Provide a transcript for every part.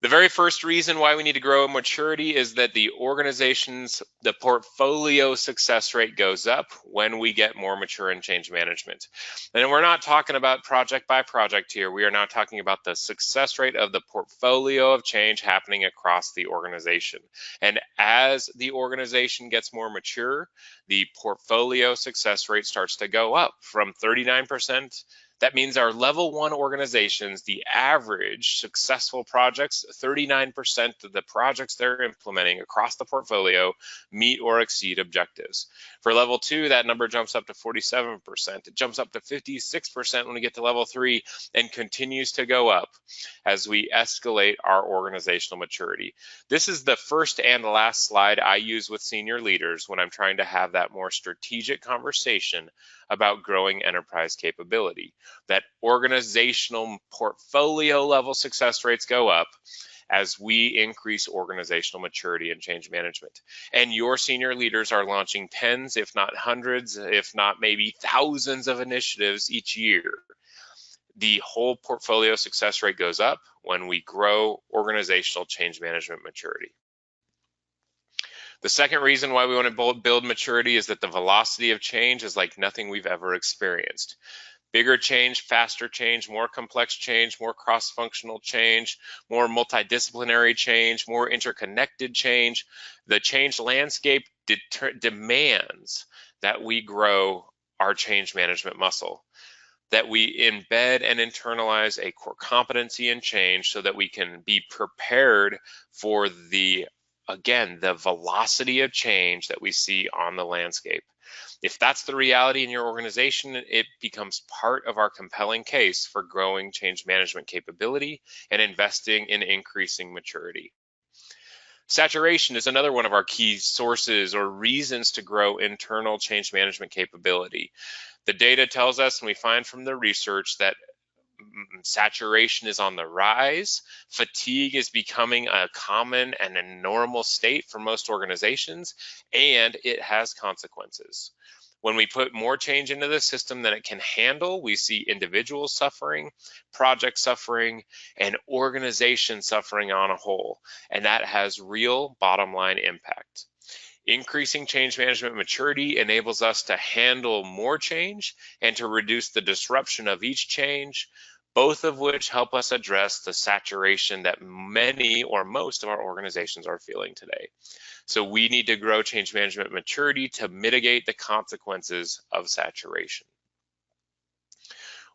The very first reason why we need to grow in maturity is that the portfolio success rate goes up when we get more mature in change management. And we're not talking about project by project here. We are now talking about the success rate of the portfolio of change happening across the organization. And as the organization gets more mature, the portfolio success rate starts to go up from 39%. That means our level 1 organizations, the average successful projects, 39% of the projects they're implementing across the portfolio meet or exceed objectives. For level 2, that number jumps up to 47%. It jumps up to 56% when we get to level 3 and continues to go up as we escalate our organizational maturity. This is the first and last slide I use with senior leaders when I'm trying to have that more strategic conversation about growing enterprise capability. That organizational portfolio level success rates go up as we increase organizational maturity and change management. And your senior leaders are launching tens, if not hundreds, if not maybe thousands of initiatives each year. The whole portfolio success rate goes up when we grow organizational change management maturity. The second reason why we want to build maturity is that the velocity of change is like nothing we've ever experienced. Bigger change, faster change, more complex change, more cross-functional change, more multidisciplinary change, more interconnected change. The change landscape demands that we grow our change management muscle, that we embed and internalize a core competency in change so that we can be prepared for the velocity of change that we see on the landscape. If that's the reality in your organization, it becomes part of our compelling case for growing change management capability and investing in increasing maturity. Saturation is another one of our key sources or reasons to grow internal change management capability. The data tells us, and we find from the research, that saturation is on the rise. Fatigue is becoming a common and a normal state for most organizations, and it has consequences. When we put more change into the system than it can handle, we see individuals suffering, projects suffering, and organization suffering on a whole, and that has real bottom line impact. Increasing change management maturity enables us to handle more change and to reduce the disruption of each change, both of which help us address the saturation that many or most of our organizations are feeling today. So we need to grow change management maturity to mitigate the consequences of saturation.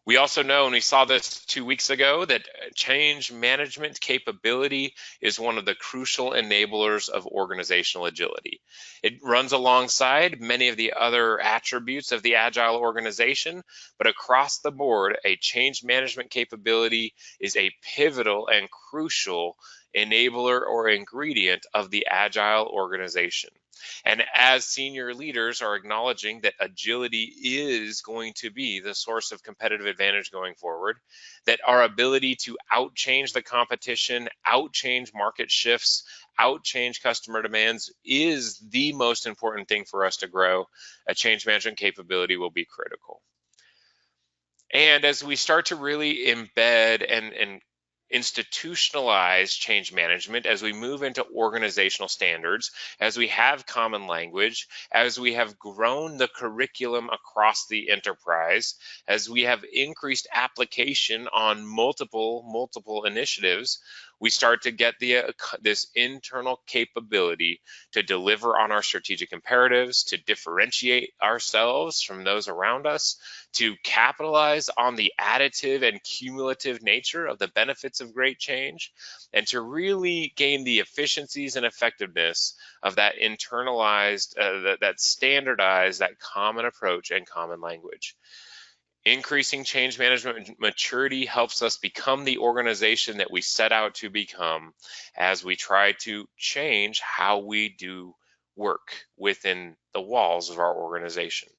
We also know, and we saw this 2 weeks ago, that change management capability is one of the crucial enablers of organizational agility. It runs alongside many of the other attributes of the agile organization, but across the board, a change management capability is a pivotal and crucial enabler or ingredient of the agile organization. And as senior leaders are acknowledging that agility is going to be the source of competitive advantage going forward, that our ability to outchange the competition, outchange market shifts, outchange customer demands is the most important thing for us to grow, a change management capability will be critical. And as we start to really embed and institutionalize change management, as we move into organizational standards, as we have common language, as we have grown the curriculum across the enterprise, as we have increased application on multiple initiatives, we start to get this internal capability to deliver on our strategic imperatives, to differentiate ourselves from those around us, to capitalize on the additive and cumulative nature of the benefits of great change, and to really gain the efficiencies and effectiveness of that internalized, that standardized, that common approach and common language. Increasing change management maturity helps us become the organization that we set out to become as we try to change how we do work within the walls of our organization.